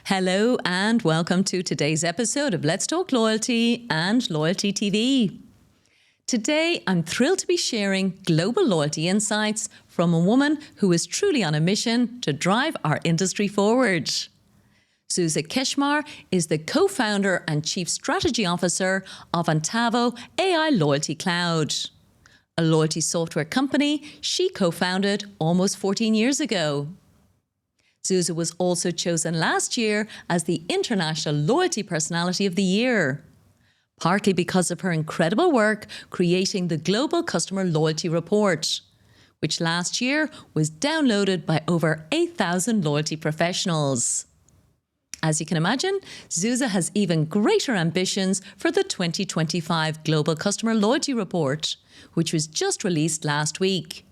Hello and welcome to today's episode of Let's Talk Loyalty and Loyalty TV. Today, I'm thrilled to be sharing global loyalty insights from a woman who is truly on a mission to drive our industry forward. Zsuzsa Kecsmar is the co-founder and chief strategy officer of Antavo AI Loyalty Cloud, a loyalty software company she co-founded almost 14 years ago. Zsuzsa was also chosen last year as the International Loyalty Personality of the Year, partly because of her incredible work creating the Global Customer Loyalty Report, which last year was downloaded by over 8,000 loyalty professionals. As you can imagine, Zsuzsa has even greater ambitions for the 2025 Global Customer Loyalty Report, which was just released last week,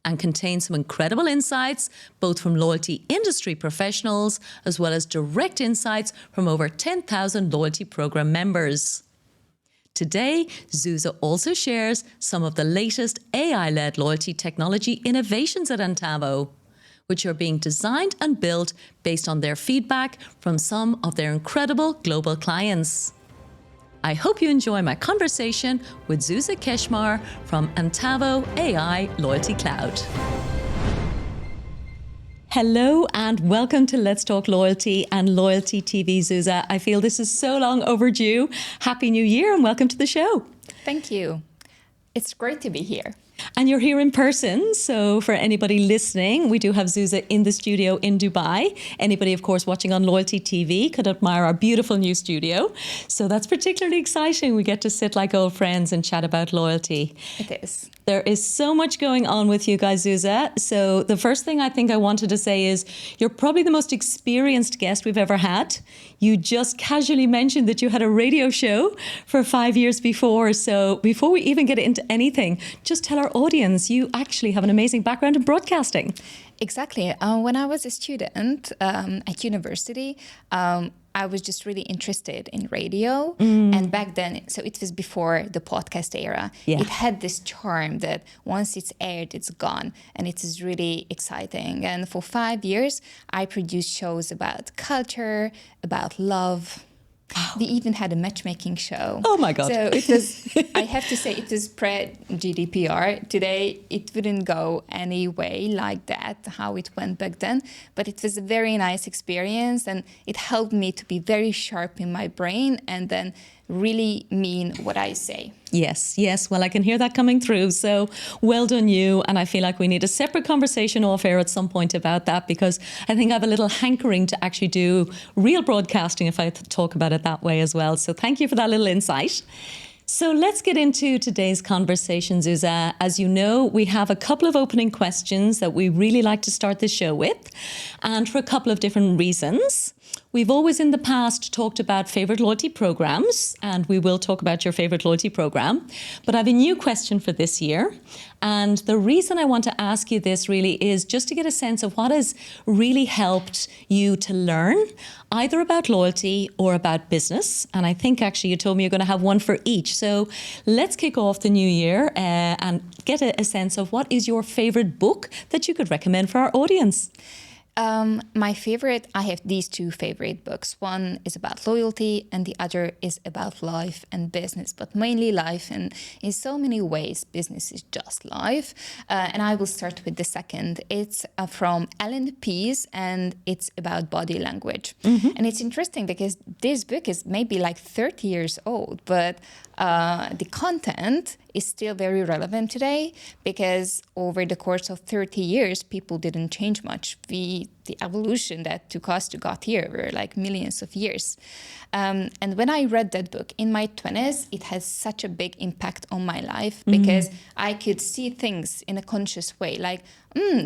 and contains some incredible insights, both from loyalty industry professionals, as well as direct insights from over 10,000 loyalty program members. Today, Zsuzsa also shares some of the latest AI-led loyalty technology innovations at Antavo, which are being designed and built based on their feedback from some of their incredible global clients. I hope you enjoy my conversation with Zsuzsa Kecsmar from Antavo AI Loyalty Cloud. Hello and welcome to Let's Talk Loyalty and Loyalty TV, Zsuzsa. I feel this is so long overdue. Happy New Year and welcome to the show. Thank you. It's great to be here. And you're here in person, so for anybody listening, we do have Zsuzsa in the studio in Dubai. Anybody, of course, watching on Loyalty TV could admire our beautiful new studio. So that's particularly exciting. We get to sit like old friends and chat about loyalty. It is. There is so much going on with you guys, Zsuzsa. So the first thing I think I wanted to say is you're probably the most experienced guest we've ever had. You just casually mentioned that you had a radio show for 5 years before. So before we even get into anything, just tell our audience you actually have an amazing background in broadcasting. Exactly. When I was a student at university, I was just really interested in radio. And back then, so it was before the podcast era. Yeah. It had this charm that once it's aired, it's gone. And it is really exciting. And for 5 years, I produced shows about culture, about love. We even had a matchmaking show. Oh my God. So it was, I have to say, it was pre-GDPR. Today, it wouldn't go any way like that, how it went back then. But it was a very nice experience and it helped me to be very sharp in my brain and then really mean what I say. Yes. Well, I can hear that coming through. So well done you. And I feel like we need a separate conversation off air at some point about that, because I think I have a little hankering to actually do real broadcasting if I talk about it that way as well. So thank you for that little insight. So let's get into today's conversation, Zsuzsa. As you know, we have a couple of opening questions that we really like to start the show with, and for a couple of different reasons. We've always in the past talked about favorite loyalty programs, and we will talk about your favorite loyalty program. But I have a new question for this year. And the reason I want to ask you this really is just to get a sense of what has really helped you to learn either about loyalty or about business. And I think actually you told me you're going to have one for each. So let's kick off the new year and get a sense of what is your favorite book that you could recommend for our audience. My favorite, I have these two favorite books. One is about loyalty and the other is about life and business, but mainly life. And in so many ways, business is just life. And I will start with the second. It's from Ellen Pease and it's about body language. And it's interesting because this book is maybe like 30 years old, but the content is still very relevant today because over the course of 30 years, people didn't change much. The evolution that took us to got here were like millions of years. And when I read that book in my 20s, it has such a big impact on my life because I could see things in a conscious way. Like,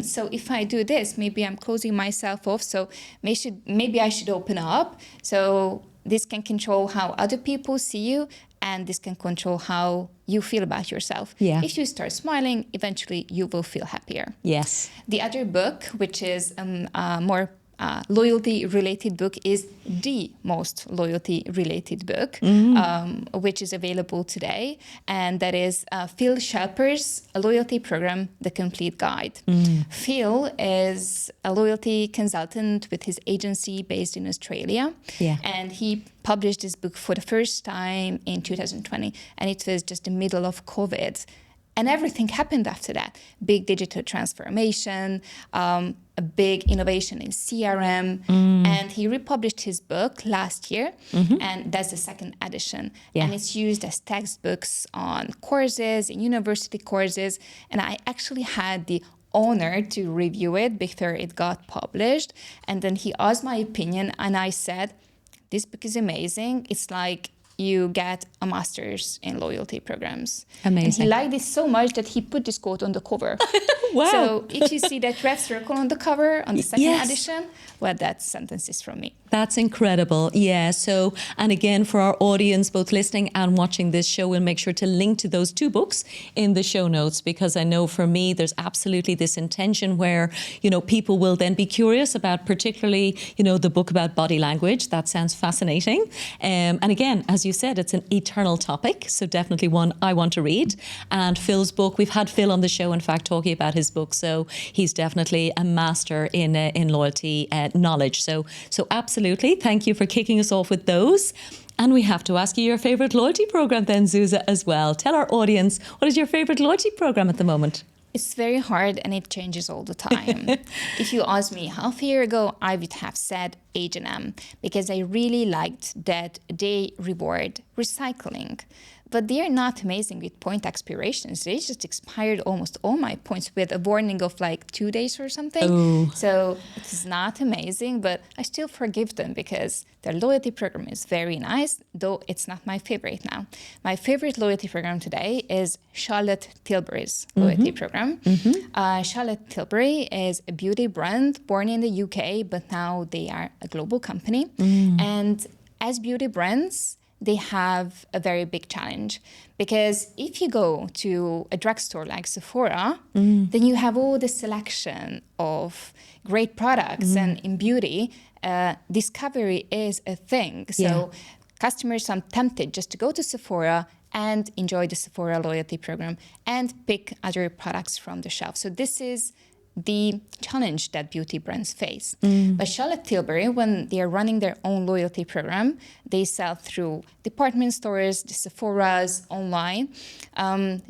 so if I do this, maybe I'm closing myself off. So maybe I should open up. So this can control how other people see you. And this can control how you feel about yourself. Yeah. If you start smiling, eventually you will feel happier. Yes. The other book, which is more loyalty-related book is the most loyalty-related book, which is available today. And that is Phil Shelper's Loyalty Program, The Complete Guide. Phil is a loyalty consultant with his agency based in Australia. Yeah. And he published this book for the first time in 2020. And it was just the middle of COVID. And everything happened after that. Big digital transformation, a big innovation in CRM. And he republished his book last year, and that's the second edition. Yeah. And it's used as textbooks on courses, in university courses. And I actually had the honor to review it before it got published. And then he asked my opinion, and I said, this book is amazing. It's like you get a master's in loyalty programs. Amazing. And he liked this so much that he put this quote on the cover. Wow. So if you see that red circle on the cover on the second Yes. edition, well, that sentence is from me. That's incredible. Yeah. So, and again, for our audience, both listening and watching this show, we'll make sure to link to those two books in the show notes, because I know for me, there's absolutely this intention where, people will then be curious about particularly, the book about body language. That sounds fascinating. And again, as you said, it's an eternal topic. So definitely one I want to read. And Phil's book, we've had Phil on the show, in fact, talking about his book. So he's definitely a master in loyalty knowledge. So absolutely. Thank you for kicking us off with those. And we have to ask you your favourite loyalty programme then, Zsuzsa, as well. Tell our audience, what is your favourite loyalty programme at the moment? It's very hard and it changes all the time. If you asked me half a year ago, I would have said H&M because I really liked that they reward recycling. But they are not amazing with point expirations. They just expired almost all my points with a warning of like 2 days or something. Ooh. So it's not amazing, but I still forgive them because their loyalty program is very nice, though it's not my favorite now. My favorite loyalty program today is Charlotte Tilbury's loyalty program. Charlotte Tilbury is a beauty brand born in the UK, but now they are a global company. And as beauty brands, they have a very big challenge because if you go to a drugstore like Sephora, then you have all the selection of great products, and in beauty, discovery is a thing. So customers are tempted just to go to Sephora and enjoy the Sephora loyalty program and pick other products from the shelf. So this is the challenge that beauty brands face. But Charlotte Tilbury, when they are running their own loyalty program, they sell through department stores, the Sephora's, online.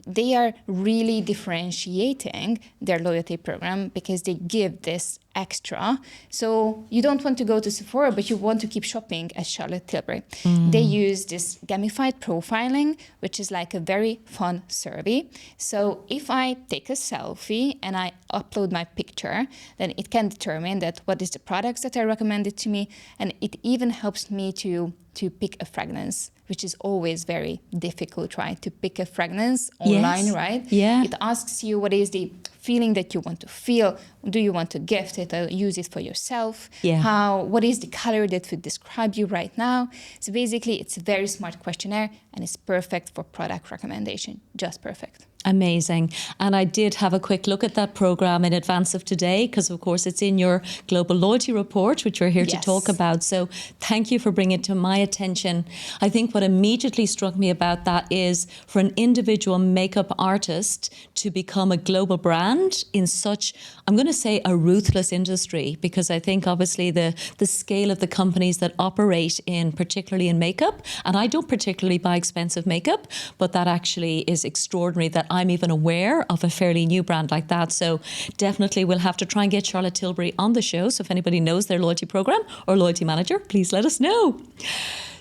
They are really differentiating their loyalty program because they give this extra. So you don't want to go to Sephora, but you want to keep shopping at Charlotte Tilbury. They use this gamified profiling, which is like a very fun survey. So if I take a selfie and I upload my picture, then it can determine that what is the products that are recommended to me. And it even helps me to pick a fragrance, which is always very difficult, right? To pick a fragrance online, right? Yeah. It asks you what is the feeling that you want to feel. Do you want to gift it or use it for yourself? Yeah. What is the color that would describe you right now? So basically, it's a very smart questionnaire and it's perfect for product recommendation, just perfect. Amazing. And I did have a quick look at that program in advance of today because, of course, it's in your Global Loyalty Report, which we're here to talk about. So thank you for bringing it to my attention. I think what immediately struck me about that is for an individual makeup artist to become a global brand in such, I'm going to say, a ruthless industry, because I think obviously the scale of the companies that operate in, particularly in makeup, and I don't particularly buy expensive makeup, but that actually is extraordinary that I'm even aware of a fairly new brand like that. So definitely we'll have to try and get Charlotte Tilbury on the show. So if anybody knows their loyalty program or loyalty manager, please let us know.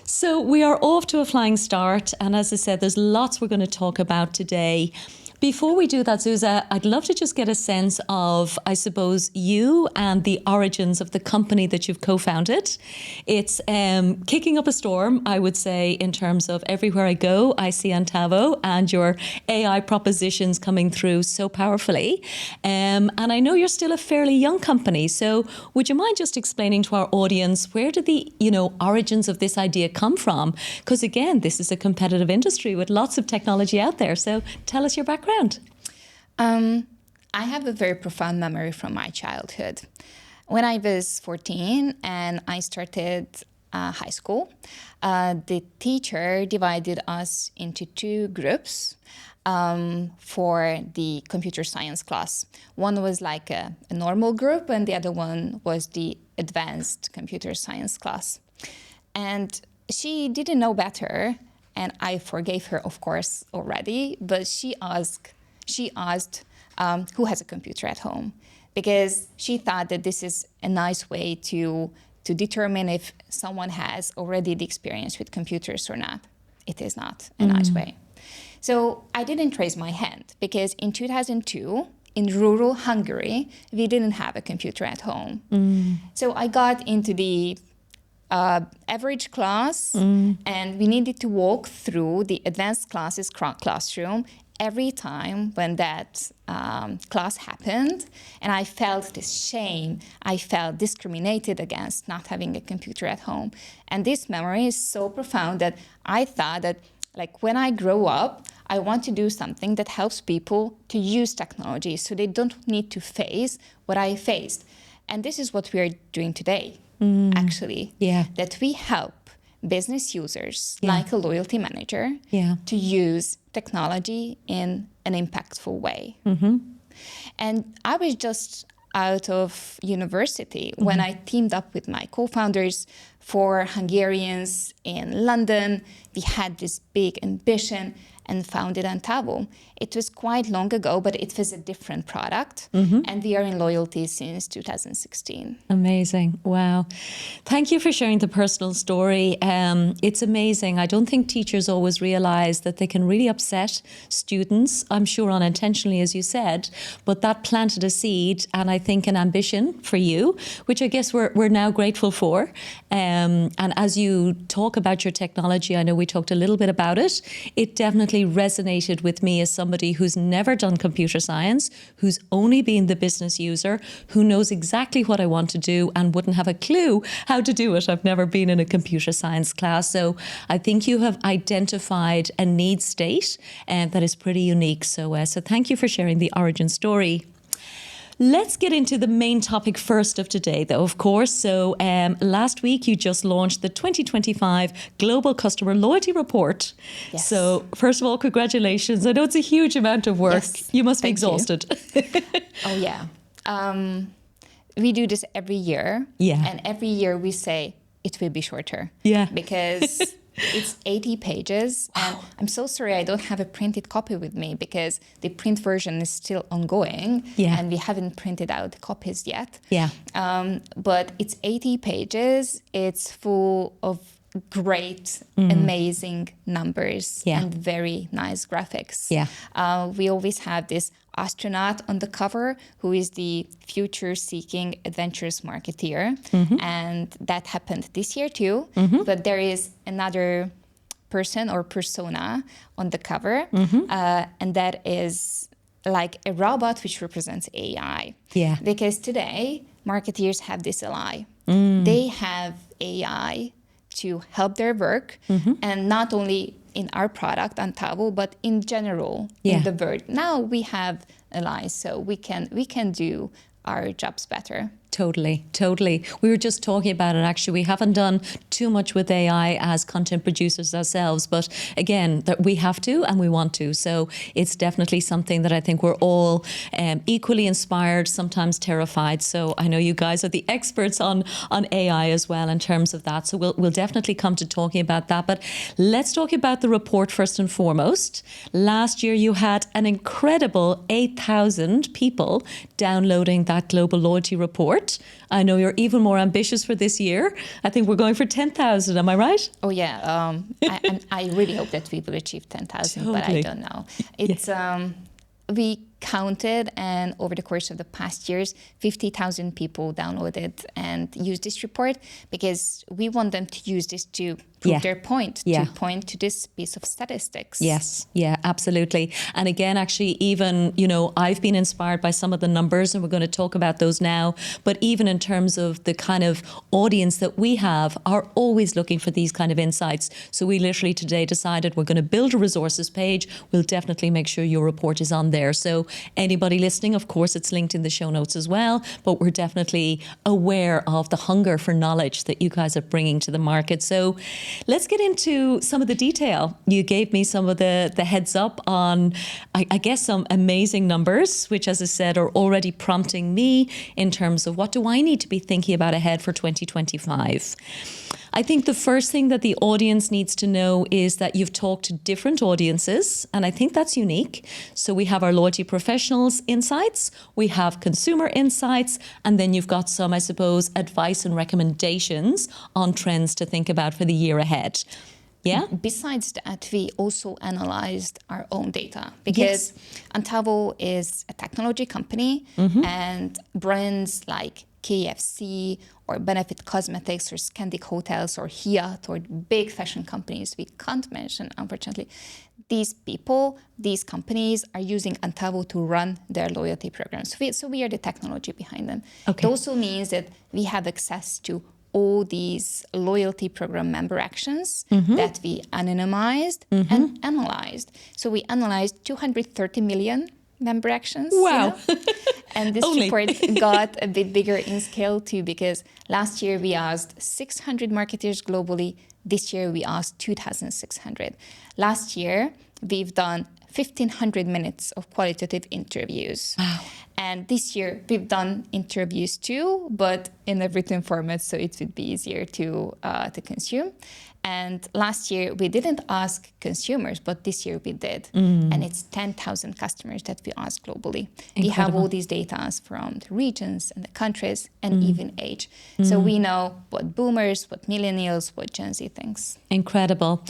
So we are off to a flying start. And as I said, there's lots we're going to talk about today. Before we do that, Zsuzsa, I'd love to just get a sense of, I suppose, you and the origins of the company that you've co-founded. It's kicking up a storm, I would say, in terms of everywhere I go, I see Antavo and your AI propositions coming through so powerfully. And I know you're still a fairly young company. So would you mind just explaining to our audience, where did the origins of this idea come from? Because again, this is a competitive industry with lots of technology out there. So tell us your background. I have a very profound memory from my childhood. when I was 14 and I started high school, the teacher divided us into two groups for the computer science class. One was like a normal group, and the other one was the advanced computer science class. And she didn't know better, and I forgave her, of course, already, but she asked who has a computer at home, because she thought that this is a nice way to determine if someone has already the experience with computers or not. It is not a nice way. So I didn't raise my hand, because in 2002, in rural Hungary, we didn't have a computer at home. So I got into the average class, and we needed to walk through the advanced classes classroom every time when that class happened, and I felt this shame. I felt discriminated against not having a computer at home. And this memory is so profound that I thought that, like, when I grow up, I want to do something that helps people to use technology so they don't need to face what I faced. And this is what we are doing today, actually, that we help business users, like a loyalty manager, to use technology in an impactful way. And I was just out of university when I teamed up with my co-founders for Hungarians in London. We had this big ambition and founded Antavo. It was quite long ago, but it was a different product. And we are in loyalty since 2016. Amazing. Wow. Thank you for sharing the personal story. It's amazing. I don't think teachers always realize that they can really upset students, I'm sure unintentionally, as you said, but that planted a seed, and I think an ambition for you, which I guess we're now grateful for. And as you talk about your technology, I know we talked a little bit about it. It definitely resonated with me as somebody who's never done computer science, who's only been the business user, who knows exactly what I want to do and wouldn't have a clue how to do it. I've never been in a computer science class. So I think you have identified a need state that is pretty unique. So thank you for sharing the origin story. Let's get into the main topic first of today, though, of course. So last week, you just launched the 2025 Global Customer Loyalty Report. Yes. So first of all, congratulations. I know it's a huge amount of work. Yes. You must be Thank exhausted. Oh, yeah. We do this every year. Yeah. And every year we say it will be shorter. Yeah. Because it's 80 pages. Wow. And I'm so sorry I don't have a printed copy with me, because the print version is still ongoing. Yeah. And we haven't printed out the copies yet. Yeah. But it's 80 pages. It's full of great, amazing numbers and very nice graphics. Yeah. We always have this astronaut on the cover who is the future-seeking adventurous marketeer. And that happened this year too. But there is another person or persona on the cover, and that is like a robot which represents AI. Yeah. Because today, marketeers have this ally. They have AI to help their work, and not only in our product, Antavo, but in general in the world. Now we have allies, so we can do our jobs better. Totally, totally. We were just talking about it, actually. We haven't done too much with AI as content producers ourselves, but again, that we have to and we want to. So it's definitely something that I think we're all equally inspired, sometimes terrified. So I know you guys are the experts on AI as well in terms of that. So we'll definitely come to talking about that. But let's talk about the report first and foremost. Last year, you had an incredible 8,000 people downloading that Global Loyalty Report. I know you're even more ambitious for this year. I think we're going for 10,000. Am I right? Oh, yeah. I really hope that we will achieve 10,000, but I don't know. It's we counted, and over the course of the past years, 50,000 people downloaded and used this report, because we want them to use this to prove their point, to point to this piece of statistics. Yes, yeah, absolutely. And again, actually, even, I've been inspired by some of the numbers, and we're going to talk about those now. But even in terms of the kind of audience that we have are always looking for these kind of insights. So we literally today decided we're going to build a resources page. We'll definitely make sure your report is on there. So anybody listening, of course, it's linked in the show notes as well. But we're definitely aware of the hunger for knowledge that you guys are bringing to the market. So let's get into some of the detail. You gave me some of the heads up on, I guess, some amazing numbers, which, as I said, are already prompting me in terms of what do I need to be thinking about ahead for 2025. I think the first thing that the audience needs to know is that you've talked to different audiences, and I think that's unique. So we have our loyalty professionals insights, we have consumer insights, and then you've got some, I suppose, advice and recommendations on trends to think about for the year ahead. Yeah. Besides that, we also analyzed our own data because Antavo is a technology company, and brands like KFC or Benefit Cosmetics or Scandic Hotels or Hyatt or big fashion companies we can't mention, unfortunately. These people, these companies are using Antavo to run their loyalty programs. So we are the technology behind them. Okay. It also means that we have access to all these loyalty program member actions that we anonymized and analyzed. So we analyzed 230 million member actions. Wow. And this report got a bit bigger in scale too, because last year we asked 600 marketers globally. This year we asked 2,600. Last year we've done 1,500 minutes of qualitative interviews. Wow. And this year we've done interviews too, but in a written format, so it would be easier to consume. And last year we didn't ask consumers, but this year we did. And it's 10,000 customers that we asked globally. Incredible. We have all these data from the regions and the countries and even age. So we know what boomers, what millennials, what Gen Z thinks. Incredible.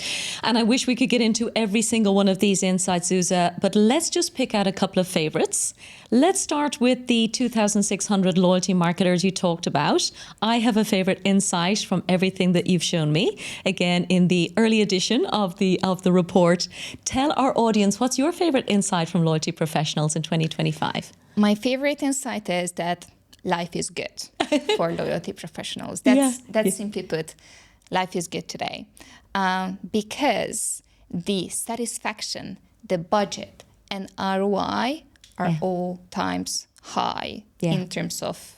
And I wish we could get into every single one of these insights, Zsuzsa, but let's just pick out a couple of favorites. Let's start with the 2,600 loyalty marketers you talked about. I have a favorite insight from everything that you've shown me. Again, in the early edition of the report. Tell our audience, what's your favorite insight from loyalty professionals in 2025? My favorite insight is that life is good for loyalty professionals. That's simply put, life is good today. Because the satisfaction, the budget, and ROI are all times high in terms of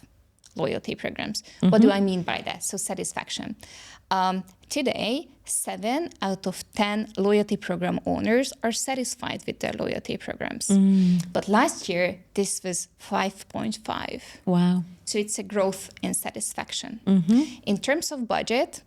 loyalty programs. What do I mean by that? So satisfaction. Today, 7 out of 10 loyalty program owners are satisfied with their loyalty programs. But last year, this was 5.5. Wow. So it's a growth in satisfaction. In terms of budget,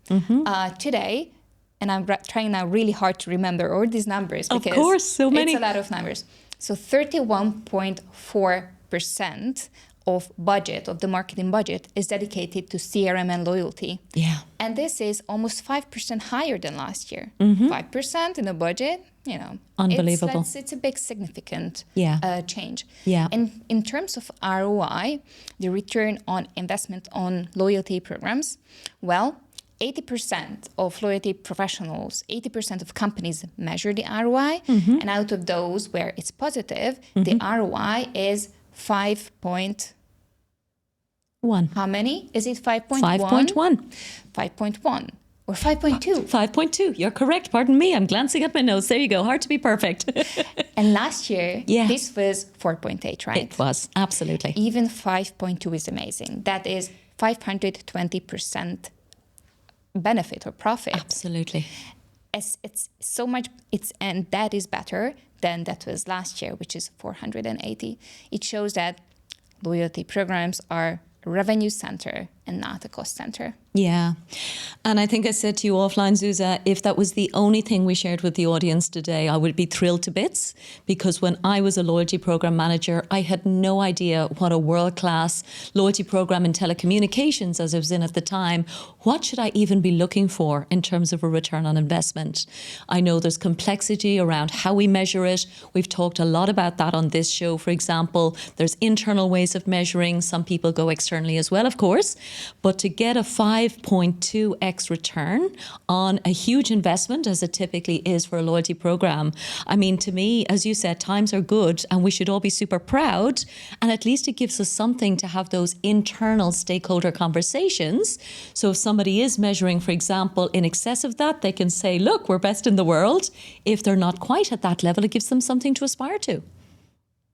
today, and I'm trying now really hard to remember all these numbers because of course, so many. It's a lot of numbers. So 31.4% of budget, of the marketing budget, is dedicated to CRM and loyalty. Yeah. And this is almost 5% higher than last year. 5% in the budget, unbelievable. It's a big significant change. Yeah. And in terms of ROI, the return on investment on loyalty programs, well, 80% of loyalty professionals, 80% of companies measure the ROI. And out of those where it's positive, the ROI is 5.1. How many? Is it 5.1? 5.1. 5.1 or 5.2. 5.2. You're correct. Pardon me. I'm glancing at my notes. There you go. Hard to be perfect. And last year, this was 4.8, right? It was. Absolutely. Even 5.2 is amazing. That is 520% benefit or profit. Absolutely. It's so much, and that is better than that was last year, which is 480. It shows that loyalty programs are a revenue center and not a cost center. Yeah. And I think I said to you offline, Zsuzsa, if that was the only thing we shared with the audience today, I would be thrilled to bits, because when I was a loyalty program manager, I had no idea what a world-class loyalty program in telecommunications, as I was in at the time, what should I even be looking for in terms of a return on investment? I know there's complexity around how we measure it. We've talked a lot about that on this show, for example. There's internal ways of measuring. Some people go externally as well, of course. But to get a 5.2x return on a huge investment, as it typically is for a loyalty program, I mean, to me, as you said, times are good and we should all be super proud. And at least it gives us something to have those internal stakeholder conversations. So if somebody is measuring, for example, in excess of that, they can say, look, we're best in the world. If they're not quite at that level, it gives them something to aspire to.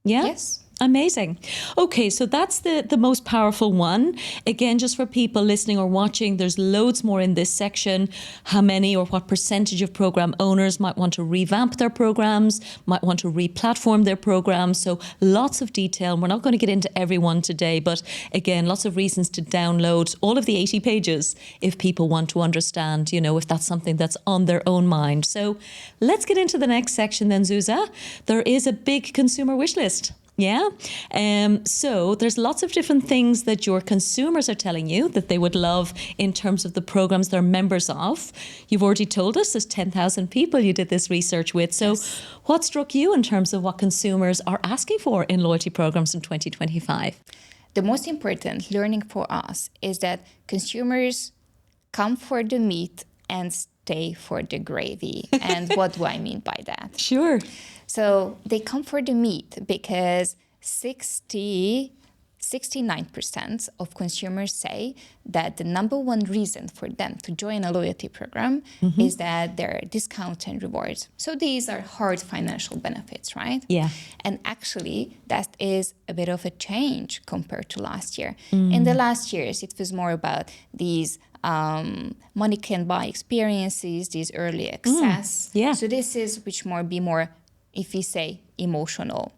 Yeah? Yes. Amazing. Okay, so that's the most powerful one. Again, just for people listening or watching, there's loads more in this section. How many or what percentage of program owners might want to revamp their programs, might want to re-platform their programs. So lots of detail. We're not going to get into every one today, but again, lots of reasons to download all of the 80 pages if people want to understand, if that's something that's on their own mind. So let's get into the next section then, Zsuzsa. There is a big consumer wish list. Yeah. So there's lots of different things that your consumers are telling you that they would love in terms of the programs they're members of. You've already told us there's 10,000 people you did this research with. So what struck you in terms of what consumers are asking for in loyalty programs in 2025? The most important learning for us is that consumers come for the meat and stay for the gravy. And what do I mean by that? Sure. So they come for the meat because 69% of consumers say that the number one reason for them to join a loyalty program is that there are discounts and rewards. So these are hard financial benefits, right? Yeah. And actually, that is a bit of a change compared to last year. In the last years, it was more about these money can buy experiences, these early access. Yeah. So this is which be more, if we say, emotional.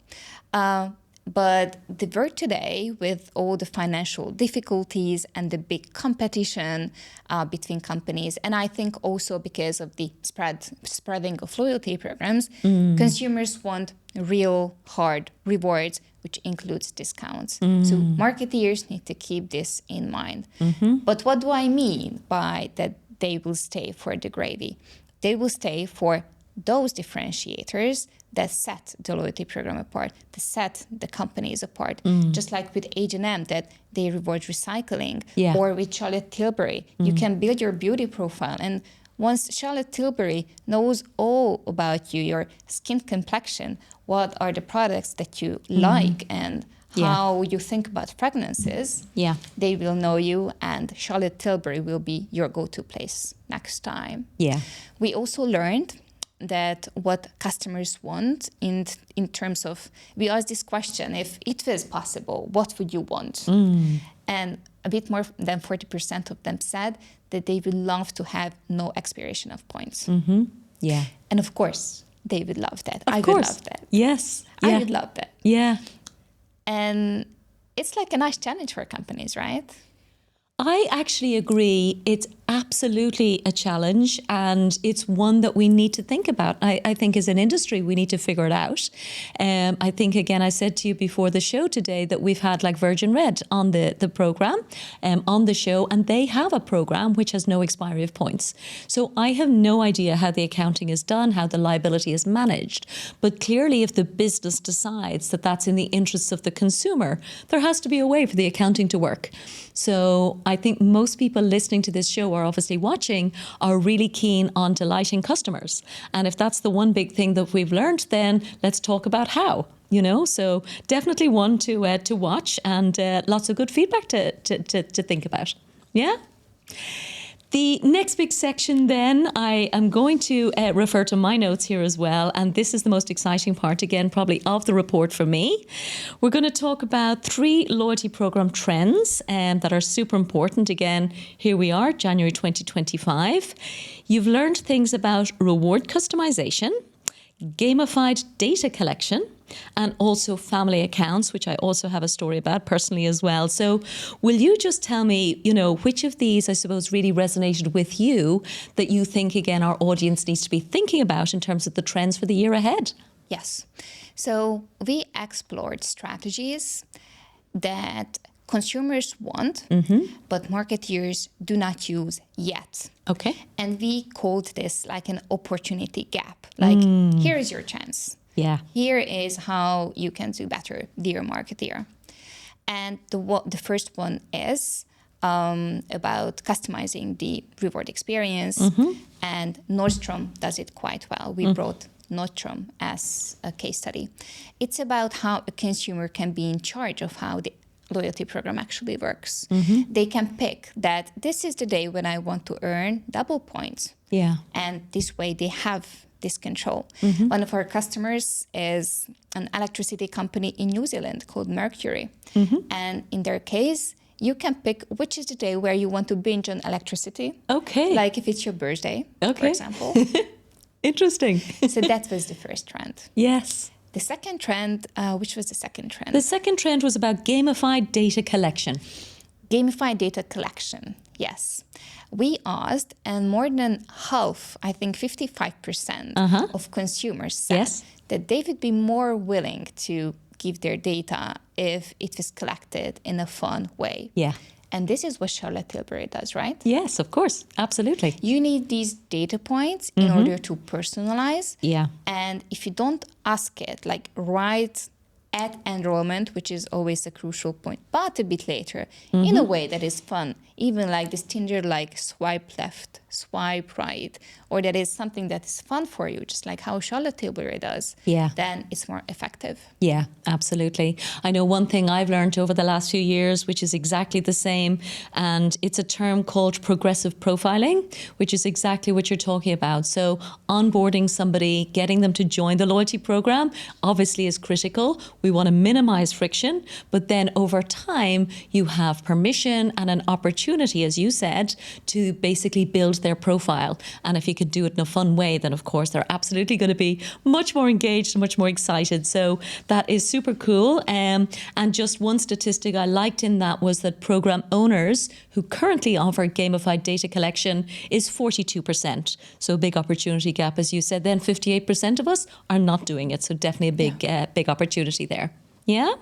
But the world today, with all the financial difficulties and the big competition between companies, and I think also because of the spreading of loyalty programs, consumers want real hard rewards, which includes discounts. So marketeers need to keep this in mind. But what do I mean by that they will stay for the gravy? They will stay for those differentiators that set the loyalty program apart, that set the companies apart. Just like with H&M, that they reward recycling, or with Charlotte Tilbury, you can build your beauty profile. And once Charlotte Tilbury knows all about you, your skin complexion, what are the products that you like, and how you think about fragrances, they will know you, and Charlotte Tilbury will be your go-to place next time. Yeah. We also learned that what customers want in terms of, we asked this question, if it was possible, what would you want? And a bit more than 40% of them said that they would love to have no expiration of points. Yeah. And of course, they would love that. Of I course. would love that. Yes. I would love that. Yeah. And it's like a nice challenge for companies, right? I actually agree. It's absolutely a challenge, and it's one that we need to think about. I think as an industry, we need to figure it out. I think, again, I said to you before the show today that we've had like Virgin Red on the program, on the show, and they have a program which has no expiry of points. So I have no idea how the accounting is done, how the liability is managed. But clearly, if the business decides that that's in the interests of the consumer, there has to be a way for the accounting to work. So I think most people listening to this show, or obviously watching, are really keen on delighting customers. And if that's the one big thing that we've learned, then let's talk about how. So definitely one to watch, and lots of good feedback to think about. Yeah. The next big section then, I am going to refer to my notes here as well, and this is the most exciting part, again, probably of the report for me. We're going to talk about 3 loyalty program trends that are super important. Again, here we are, January 2025. You've learned things about reward customization, gamified data collection, and also family accounts, which I also have a story about personally as well. So will you just tell me, which of these, I suppose, really resonated with you that you think, again, our audience needs to be thinking about in terms of the trends for the year ahead? Yes. So we explored strategies that consumers want, but marketeers do not use yet. Okay. And we called this like an opportunity gap. Like, here is your chance. Yeah. Here is how you can do better, dear marketeer. And the first one is about customizing the reward experience. And Nordstrom does it quite well. We brought Nordstrom as a case study. It's about how a consumer can be in charge of how the loyalty program actually works. They can pick that this is the day when I want to earn double points. Yeah. And this way they have this control. One of our customers is an electricity company in New Zealand called Mercury. And in their case, you can pick which is the day where you want to binge on electricity. Okay. Like if it's your birthday, for example. Interesting. So that was the first trend. Yes. The second trend, which was the second trend? The second trend was about gamified data collection. Gamified data collection, yes. We asked, and more than half, I think 55% of consumers said that they would be more willing to give their data if it was collected in a fun way. Yeah. And this is what Charlotte Tilbury does, right? Yes, of course. Absolutely. You need these data points in order to personalize. Yeah. And if you don't ask it, like right at enrollment, which is always a crucial point, but a bit later, in a way that is fun, even like this Tinder, like swipe left, swipe right, or that is something that is fun for you, just like how Charlotte Tilbury does, then it's more effective. Yeah, absolutely. I know one thing I've learned over the last few years, which is exactly the same, and it's a term called progressive profiling, which is exactly what you're talking about. So onboarding somebody, getting them to join the loyalty program, obviously is critical. We want to minimize friction, but then over time, you have permission and an opportunity, as you said, to basically build their profile. And if you could do it in a fun way, then of course they're absolutely going to be much more engaged and much more excited. So that is super cool. And just one statistic I liked in that was that program owners who currently offer gamified data collection is 42%. So a big opportunity gap, as you said. Then 58% of us are not doing it. So definitely a big opportunity there. Yeah?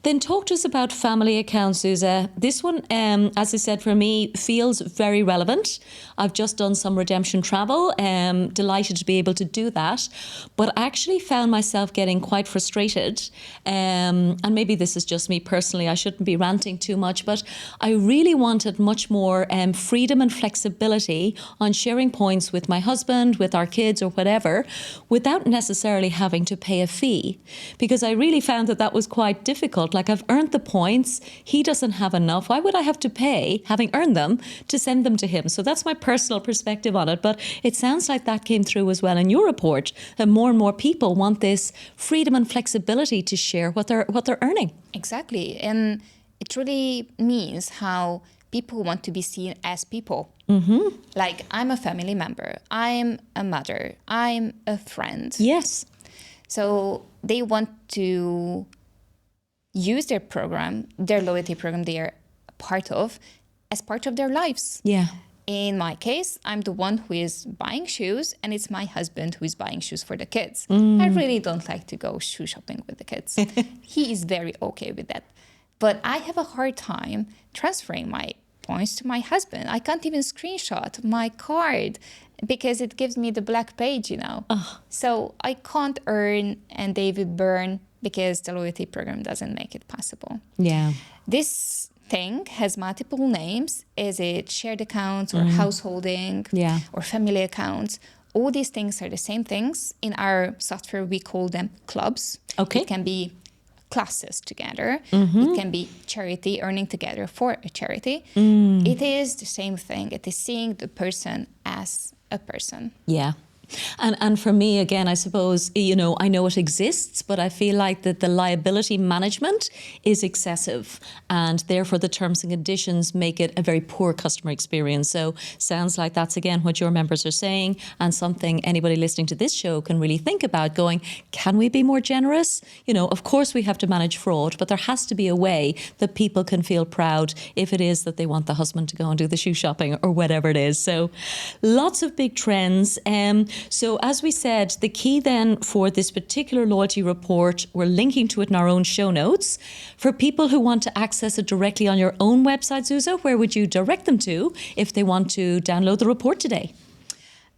Then talk to us about family accounts, Zsuzsa. This one, as I said, for me, feels very relevant. I've just done some redemption travel. Delighted to be able to do that. But I actually found myself getting quite frustrated. And maybe this is just me personally. I shouldn't be ranting too much. But I really wanted much more freedom and flexibility on sharing points with my husband, with our kids or whatever, without necessarily having to pay a fee. Because I really found that was quite difficult. Like, I've earned the points, he doesn't have enough. Why would I have to pay, having earned them, to send them to him? So that's my personal perspective on it. But it sounds like that came through as well in your report, that more and more people want this freedom and flexibility to share what they're earning. Exactly. And it really means how people want to be seen as people. Like, I'm a family member, I'm a mother, I'm a friend. Yes. So they want to use their program, their loyalty program they are part of, as part of their lives. Yeah. In my case, I'm the one who is buying shoes, and it's my husband who is buying shoes for the kids. I really don't like to go shoe shopping with the kids. He is very okay with that. But I have a hard time transferring my points to my husband. I can't even screenshot my card because it gives me the black page, you know. So I can't earn, and they will burn because the loyalty program doesn't make it possible. Yeah. This thing has multiple names. Is it shared accounts or householding or family accounts? All these things are the same things. In our software, we call them clubs. Okay. It can be classes together. It can be charity, earning together for a charity. It is the same thing. It is seeing the person as a person. Yeah. And for me, again, I suppose, you know, I know it exists, but I feel like that the liability management is excessive, and therefore the terms and conditions make it a very poor customer experience. So sounds like that's, again, what your members are saying, and something anybody listening to this show can really think about, going, can we be more generous? You know, of course we have to manage fraud, but there has to be a way that people can feel proud if it is that they want the husband to go and do the shoe shopping or whatever it is. So lots of big trends. So as we said, the key then for this particular loyalty report, we're linking to it in our own show notes. For people who want to access it directly on your own website, Zsuzsa, where would you direct them to if they want to download the report today?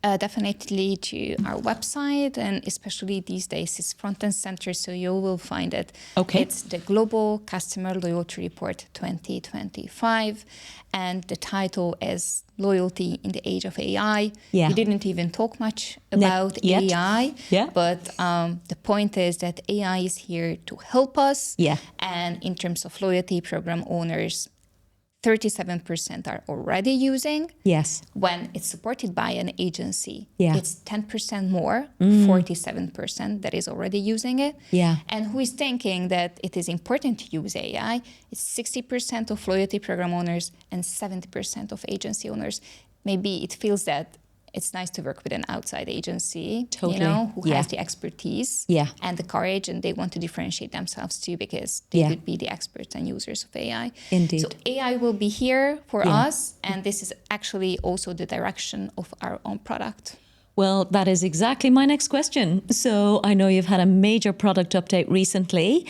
Definitely to our website, and especially these days it's front and center, so you will find it. Okay. It's the Global Customer Loyalty Report 2025, and the title is Loyalty in the Age of AI. Yeah. We didn't even talk much about AI, but the point is that AI is here to help us. Yeah. And in terms of loyalty program owners, 37% are already using. Yes. When it's supported by an agency, Yeah. it's 10% more, 47% that is already using it. Yeah. And who is thinking that it is important to use AI? It's 60% of loyalty program owners and 70% of agency owners. Maybe it feels that it's nice to work with an outside agency, Totally. who Yeah. has the expertise Yeah. and the courage, and they want to differentiate themselves too because they Yeah. would be the experts and users of AI. Indeed. So AI will be here for Yeah. us, and this is actually also the direction of our own product. Well, that is exactly my next question. So I know you've had a major product update recently,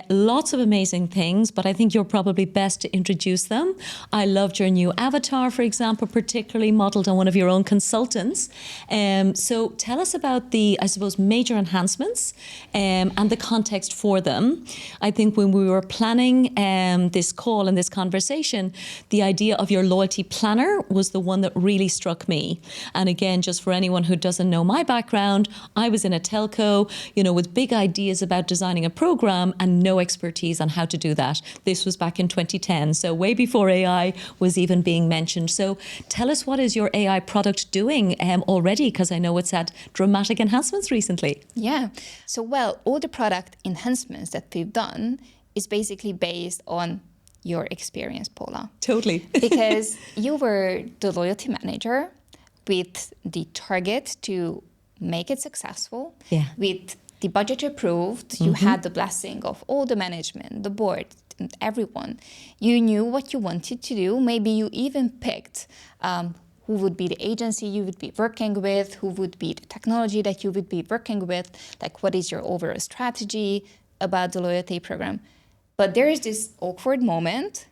lots of amazing things, but I think you're probably best to introduce them. I loved your new avatar, for example, particularly modeled on one of your own consultants. So tell us about the, I suppose, major enhancements and the context for them. I think when we were planning this call and this conversation, the idea of your loyalty planner was the one that really struck me. And again, just for anyone who doesn't know my background, I was in a telco, with big ideas about designing a program and no expertise on how to do that. This was back in 2010, so way before AI was even being mentioned. So tell us, what is your AI product doing already? Because I know it's had dramatic enhancements recently. Yeah. So, all the product enhancements that we've done is basically based on your experience, Paula. Totally. Because you were the loyalty manager with the target to make it successful, Yeah. with the budget approved, you had the blessing of all the management, the board, and everyone. You knew what you wanted to do. Maybe you even picked who would be the agency you would be working with, who would be the technology that you would be working with, like what is your overall strategy about the loyalty program. But there is this awkward moment.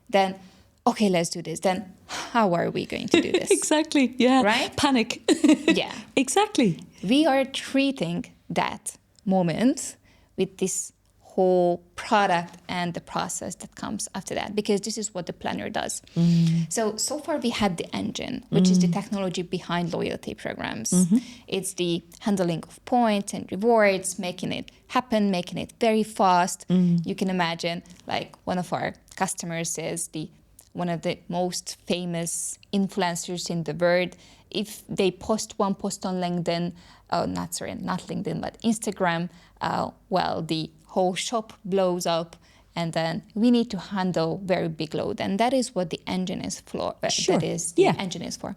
Then, okay, let's do this. Then how are we going to do this? Exactly. Yeah. Right? Panic. Yeah. Exactly. We are treating that moment with this whole product and the process that comes after that, because this is what the planner does. So far we had the engine, which is the technology behind loyalty programs. It's the handling of points and rewards, making it happen, making it very fast. You can imagine, like, one of our customers is one of the most famous influencers in the world. If they post one post on LinkedIn, not LinkedIn, but Instagram, the whole shop blows up, and then we need to handle very big load, and that is what the engine is for. Sure. Engine is for.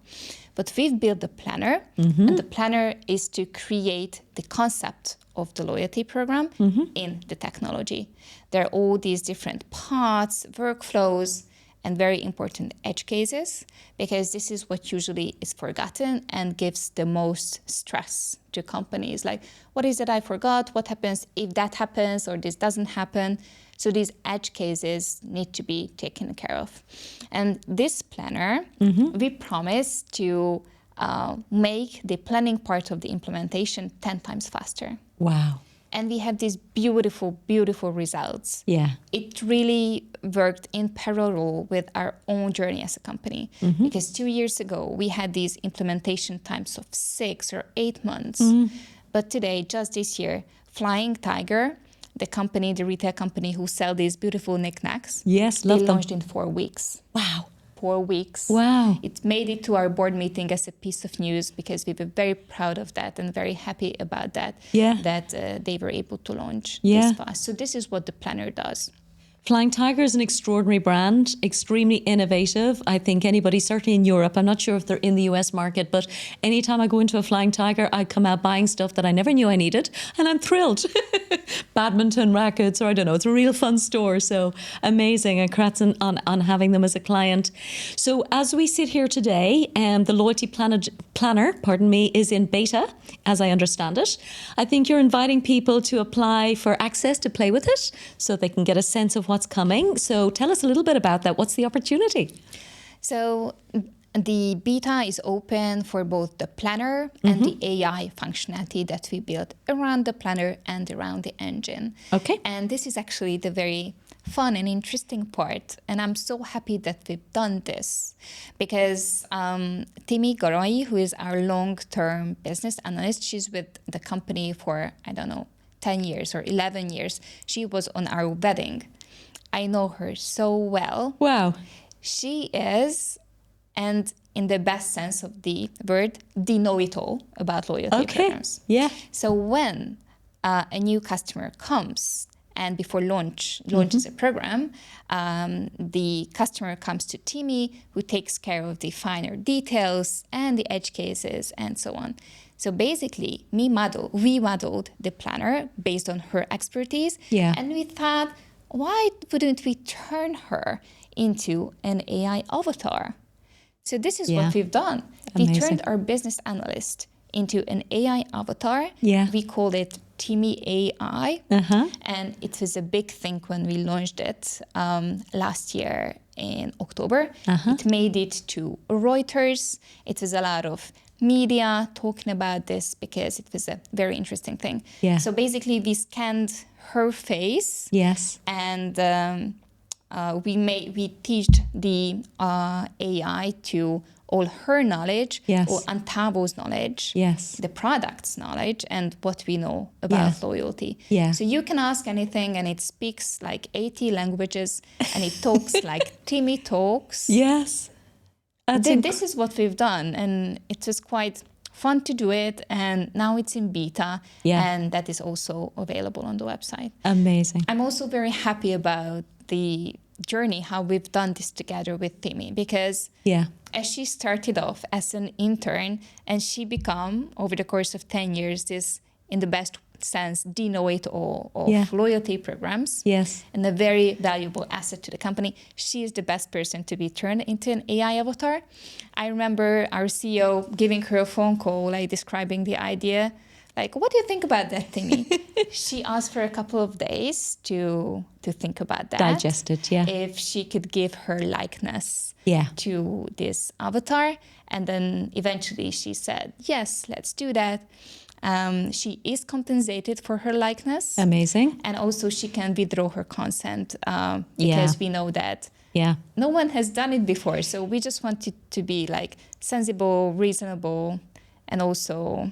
But we've built the planner, and the planner is to create the concept of the loyalty program in the technology. There are all these different parts, workflows, and very important edge cases, because this is what usually is forgotten and gives the most stress to companies. Like, what is it I forgot? What happens if that happens or this doesn't happen? So these edge cases need to be taken care of. And this planner, we promise to make the planning part of the implementation 10 times faster. Wow. And we have these beautiful, beautiful results. Yeah. It really worked in parallel with our own journey as a company. Because 2 years ago, we had these implementation times of 6 or 8 months. But today, just this year, Flying Tiger, the retail company who sell these beautiful knickknacks, Yes, they love them. launched in 4 weeks. Wow. 4 weeks. Wow. It made it to our board meeting as a piece of news, because we were very proud of that and very happy about that, Yeah. that they were able to launch Yeah. this fast. So this is what the planner does. Flying Tiger is an extraordinary brand, extremely innovative. I think anybody, certainly in Europe, I'm not sure if they're in the US market, but anytime I go into a Flying Tiger, I come out buying stuff that I never knew I needed, and I'm thrilled. Badminton rackets, or I don't know, it's a real fun store. So amazing, and congrats on having them as a client. So as we sit here today, the Loyalty Planner, is in beta, as I understand it. I think you're inviting people to apply for access to play with it, so they can get a sense of what's coming. So tell us a little bit about that. What's the opportunity? So the beta is open for both the planner and the AI functionality that we built around the planner and around the engine. Okay. And this is actually the very fun and interesting part. And I'm so happy that we've done this, because Timi Garai, who is our long-term business analyst, she's with the company for, 10 years or 11 years. She was on our wedding. I know her so well. Wow. She is, and in the best sense of the word, the know-it-all about loyalty programs. Yeah. So when a new customer comes and before launches a program, the customer comes to Timmy, who takes care of the finer details and the edge cases and so on. So basically, we modeled the planner based on her expertise, and we thought, why wouldn't we turn her into an AI avatar? So this is what we've done. Amazing. We turned our business analyst into an AI avatar. We called it Timmy AI. And it was a big thing when we launched it last year in October. It made it to Reuters. It was a lot of media talking about this because it was a very interesting thing. So basically, we scanned her face. And we teach the AI to all her knowledge, or Antavo's knowledge, the product's knowledge, and what we know about loyalty. So you can ask anything, and it speaks like 80 languages, and it talks like Timmy talks. This is what we've done, and it was quite fun to do it, and now it's in beta, and that is also available on the website. Amazing. I'm also very happy about the journey, how we've done this together with Timmy, because as she started off as an intern, and she become, over the course of 10 years, this, in the best sense, the know-it-all of loyalty programs, and a very valuable asset to the company. She is the best person to be turned into an AI avatar. I remember our CEO giving her a phone call, like describing the idea, like, what do you think about that, Timmy? She asked for a couple of days to think about that. Digest it, If she could give her likeness to this avatar. And then eventually she said, yes, let's do that. She is compensated for her likeness. Amazing. And also she can withdraw her consent because we know that no one has done it before. So we just want it to be like sensible, reasonable, and also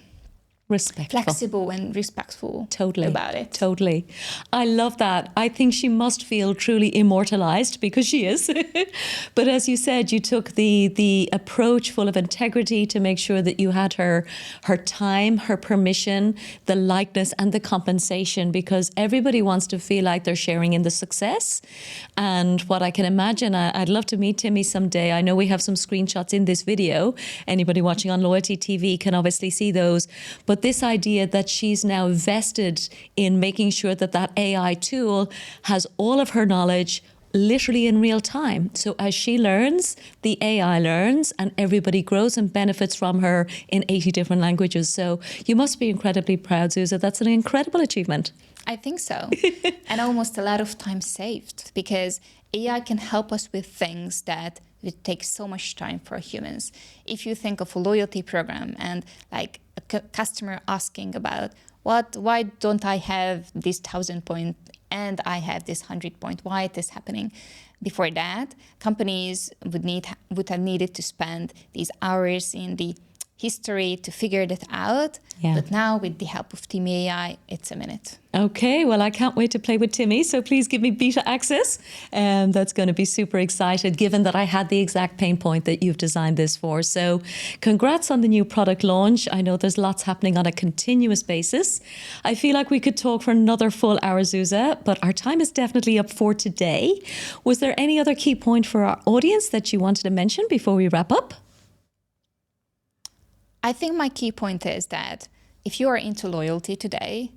flexible and respectful about it. Totally. I love that. I think she must feel truly immortalized, because she is. But as you said, you took the approach full of integrity to make sure that you had her time, her permission, the likeness, and the compensation, because everybody wants to feel like they're sharing in the success. And what I can imagine, I'd love to meet Timmy someday. I know we have some screenshots in this video. Anybody watching on Loyalty TV can obviously see those. But this idea that she's now vested in making sure that that AI tool has all of her knowledge literally in real time. So as she learns, the AI learns, and everybody grows and benefits from her in 80 different languages. So you must be incredibly proud, Zsuzsa. That's an incredible achievement. I think so. And almost a lot of time saved, because AI can help us with things that it takes so much time for humans. If you think of a loyalty program and like a customer asking about why don't I have this 1,000 point and I have this 100 point? Why is this happening? Before that, companies would have needed to spend these hours in the history to figure that out. But now with the help of Timmy AI, it's a minute. Okay, well, I can't wait to play with Timmy, so please give me beta access. That's going to be super excited, given that I had the exact pain point that you've designed this for. So congrats on the new product launch. I know there's lots happening on a continuous basis. I feel like we could talk for another full hour, Zsuzsa, but our time is definitely up for today. Was there any other key point for our audience that you wanted to mention before we wrap up? I think my key point is that if you are into loyalty today,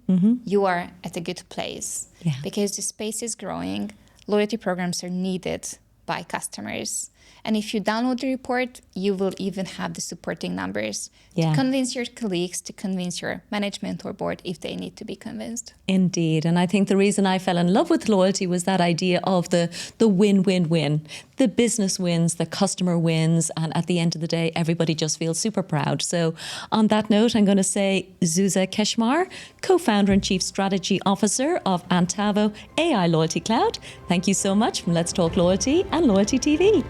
you are at a good place, because the space is growing. Loyalty programs are needed by customers. And if you download the report, you will even have the supporting numbers to convince your colleagues, to convince your management or board if they need to be convinced. Indeed. And I think the reason I fell in love with loyalty was that idea of the win-win-win. The business wins, the customer wins, and at the end of the day, everybody just feels super proud. So on that note, I'm going to say Zsuzsa Kecsmar, co-founder and chief strategy officer of Antavo AI Loyalty Cloud. Thank you so much from Let's Talk Loyalty and Loyalty TV.